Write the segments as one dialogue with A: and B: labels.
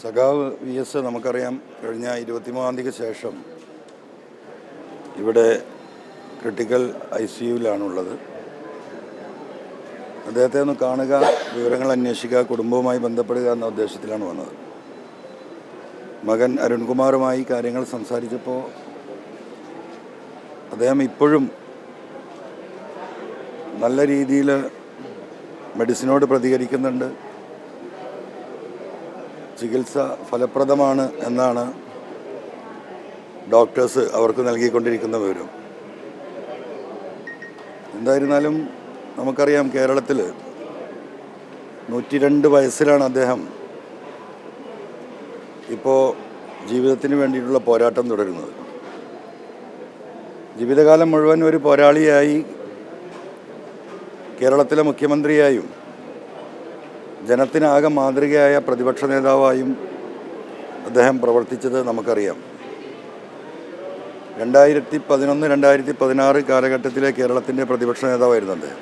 A: സഖാവ് V S നമുക്കറിയാം, കഴിഞ്ഞ 23-ാം തീയതിക്ക് ശേഷം ഇവിടെ ക്രിട്ടിക്കൽ ICUവിലാണുള്ളത്. അദ്ദേഹത്തെ ഒന്ന് കാണുക, വിവരങ്ങൾ അന്വേഷിക്കുക, കുടുംബവുമായി ബന്ധപ്പെടുക എന്ന ഉദ്ദേശത്തിലാണ് വന്നത്. മകൻ അരുൺകുമാറുമായി കാര്യങ്ങൾ സംസാരിച്ചപ്പോൾ അദ്ദേഹം ഇപ്പോഴും നല്ല രീതിയിൽ മെഡിസിനോട് പ്രതികരിക്കുന്നുണ്ട്. ചികിത്സ ഫലപ്രദമാണ് എന്നാണ് ഡോക്ടേഴ്സ് അവർക്ക് നൽകിക്കൊണ്ടിരിക്കുന്ന വിവരം. എന്തായിരുന്നാലും നമുക്കറിയാം, കേരളത്തിൽ 102 വയസ്സിലാണ് അദ്ദേഹം ഇപ്പോൾ ജീവിതത്തിന് വേണ്ടിയിട്ടുള്ള പോരാട്ടം തുടരുന്നത്. ജീവിതകാലം മുഴുവൻ ഒരു പോരാളിയായി, കേരളത്തിലെ മുഖ്യമന്ത്രിയായും ജനത്തിനാകെ മാതൃകയായ പ്രതിപക്ഷ നേതാവായും അദ്ദേഹം പ്രവർത്തിച്ചത് നമുക്കറിയാം. 2011-2016 കാലഘട്ടത്തിലെ കേരളത്തിൻ്റെ പ്രതിപക്ഷ നേതാവായിരുന്നു അദ്ദേഹം.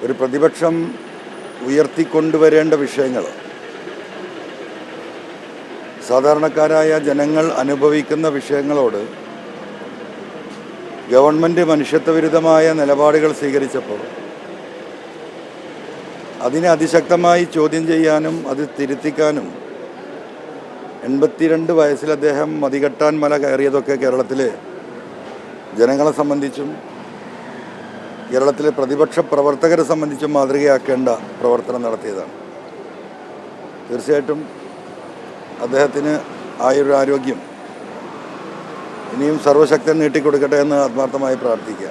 A: ഒരു പ്രതിപക്ഷം ഉയർത്തിക്കൊണ്ടുവരേണ്ട വിഷയങ്ങൾ, സാധാരണക്കാരായ ജനങ്ങൾ അനുഭവിക്കുന്ന വിഷയങ്ങളോട് ഗവൺമെൻറ് മനുഷ്യത്വവിരുദ്ധമായ നിലപാടുകൾ സ്വീകരിച്ചപ്പോൾ അതിനെ അതിശക്തമായി ചോദ്യം ചെയ്യാനും അത് തിരുത്തിക്കാനും 82 വയസ്സിൽ അദ്ദേഹം മതികെട്ടാൻ മല കയറിയതൊക്കെ കേരളത്തിലെ ജനങ്ങളെ സംബന്ധിച്ചും കേരളത്തിലെ പ്രതിപക്ഷ പ്രവർത്തകരെ സംബന്ധിച്ചും മാതൃകയാക്കേണ്ട പ്രവർത്തനം നടത്തിയതാണ്. തീർച്ചയായിട്ടും അദ്ദേഹത്തിന് ആയൊരു ആരോഗ്യം ഇനിയും സർവശക്തൻ നീട്ടിക്കൊടുക്കട്ടെ എന്ന് ആത്മാർത്ഥമായി പ്രാർത്ഥിക്കുക.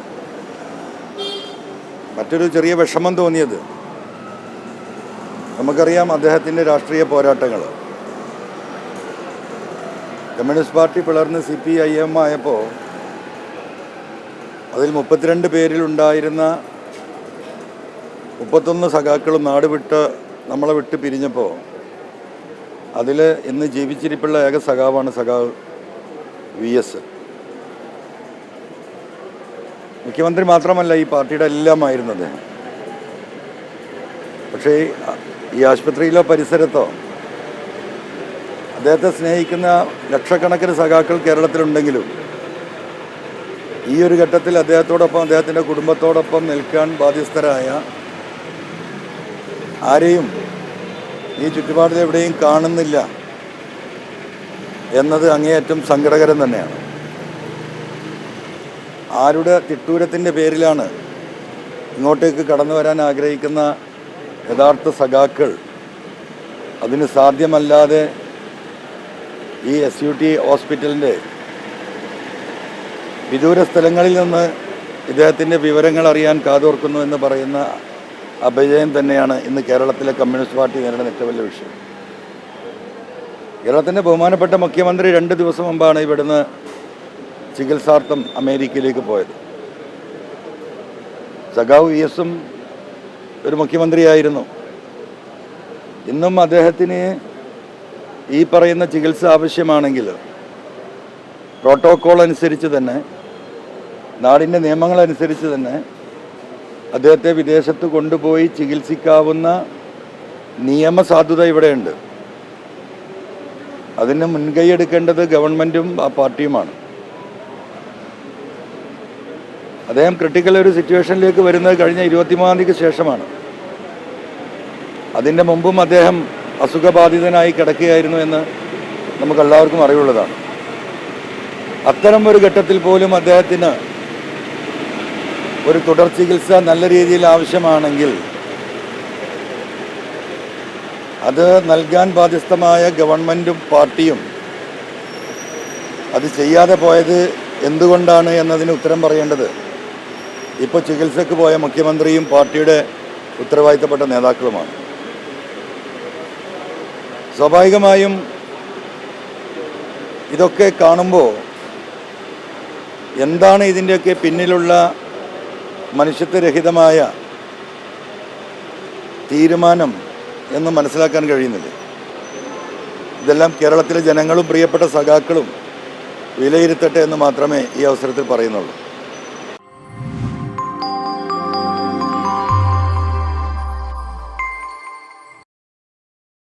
A: മറ്റൊരു ചെറിയ വിഷമം തോന്നിയത്, നമുക്കറിയാം അദ്ദേഹത്തിൻ്റെ രാഷ്ട്രീയ പോരാട്ടങ്ങൾ. കമ്മ്യൂണിസ്റ്റ് പാർട്ടി പിളർന്ന് CPIM ആയപ്പോൾ അതിൽ 32 പേരിലുണ്ടായിരുന്ന 31 സഖാക്കളും നാട് വിട്ട് നമ്മളെ വിട്ട് പിരിഞ്ഞപ്പോൾ അതിൽ ഇന്ന് ജീവിച്ചിരിപ്പുള്ള ഏക സഖാവാണ് സഖാവ് VS. മുഖ്യമന്ത്രി മാത്രമല്ല, ഈ പാർട്ടിയുടെ എല്ലാമായിരുന്നു അദ്ദേഹം. പക്ഷേ ഈ ആശുപത്രിയിലോ പരിസരത്തോ അദ്ദേഹത്തെ സ്നേഹിക്കുന്ന ലക്ഷക്കണക്കിന് സഖാക്കൾ കേരളത്തിലുണ്ടെങ്കിലും ഈ ഒരു ഘട്ടത്തിൽ അദ്ദേഹത്തോടൊപ്പം അദ്ദേഹത്തിൻ്റെ കുടുംബത്തോടൊപ്പം നിൽക്കാൻ ബാധ്യസ്ഥരായ ആരെയും ഈ ചുറ്റുപാടിലെവിടെയും കാണുന്നില്ല എന്നത് അങ്ങേയറ്റം സങ്കടകരം തന്നെയാണ്. ആരുടെ തിട്ടൂരത്തിൻ്റെ പേരിലാണ് ഇങ്ങോട്ടേക്ക് കടന്നു വരാൻ ആഗ്രഹിക്കുന്ന യഥാർത്ഥ സഖാക്കൾ അതിന് സാധ്യമല്ലാതെ ഈ SUT ഹോസ്പിറ്റലിൻ്റെ വിദൂര സ്ഥലങ്ങളിൽ നിന്ന് ഇദ്ദേഹത്തിൻ്റെ വിവരങ്ങൾ അറിയാൻ കാതോർക്കുന്നു എന്ന് പറയുന്ന അപജയം തന്നെയാണ് ഇന്ന് കേരളത്തിലെ കമ്മ്യൂണിസ്റ്റ് പാർട്ടി നേരിടുന്ന ഏറ്റവും വലിയ വിഷയം. കേരളത്തിൻ്റെ ബഹുമാനപ്പെട്ട മുഖ്യമന്ത്രി 2 ദിവസം മുമ്പാണ് ഇവിടുന്ന് ചികിത്സാർത്ഥം അമേരിക്കയിലേക്ക് പോയത്. സഖാവ് VSും ഒരു മുഖ്യമന്ത്രിയായിരുന്നു. ഇന്നും അദ്ദേഹത്തിന് ഈ പറയുന്ന ചികിത്സ ആവശ്യമാണെങ്കിൽ പ്രോട്ടോക്കോൾ അനുസരിച്ച് തന്നെ, നാടിൻ്റെ നിയമങ്ങളനുസരിച്ച് തന്നെ അദ്ദേഹത്തെ വിദേശത്ത് കൊണ്ടുപോയി ചികിത്സിക്കാവുന്ന നിയമസാധുത ഇവിടെയുണ്ട്. അതിന് മുൻകൈയെടുക്കേണ്ടത് ഗവൺമെൻറ്റും ആ പാർട്ടിയുമാണ്. അദ്ദേഹം ക്രിട്ടിക്കൽ ഒരു സിറ്റുവേഷനിലേക്ക് വരുന്നത് കഴിഞ്ഞ 23-ാം തീയതിക്ക് ശേഷമാണ്. അതിൻ്റെ മുമ്പും അദ്ദേഹം അസുഖബാധിതനായി കിടക്കുകയായിരുന്നു എന്ന് നമുക്കെല്ലാവർക്കും അറിവുള്ളതാണ്. അത്തരം ഒരു ഘട്ടത്തിൽ പോലും അദ്ദേഹത്തിന് ഒരു തുടർ ചികിത്സ നല്ല രീതിയിൽ ആവശ്യമാണെങ്കിൽ അത് നൽകാൻ ബാധ്യസ്ഥമായ ഗവൺമെൻറ്റും പാർട്ടിയും അത് ചെയ്യാതെ പോയത് എന്തുകൊണ്ടാണ് എന്നതിന് ഉത്തരം പറയേണ്ടത് ഇപ്പോൾ ചികിത്സക്ക് പോയ മുഖ്യമന്ത്രിയും പാർട്ടിയുടെ ഉത്തരവാദിത്തപ്പെട്ട നേതാക്കളുമാണ്. സ്വാഭാവികമായും ഇതൊക്കെ കാണുമ്പോൾ എന്താണ് ഇതിൻ്റെയൊക്കെ പിന്നിലുള്ള മനുഷ്യത്വരഹിതമായ തീരുമാനം എന്ന് മനസ്സിലാക്കാൻ കഴിയുന്നില്ല. ഇതെല്ലാം കേരളത്തിലെ ജനങ്ങളും പ്രിയപ്പെട്ട സഖാക്കളും വിലയിരുത്തട്ടെ എന്ന് മാത്രമേ ഈ അവസരത്തിൽ പറയുന്നുള്ളൂ.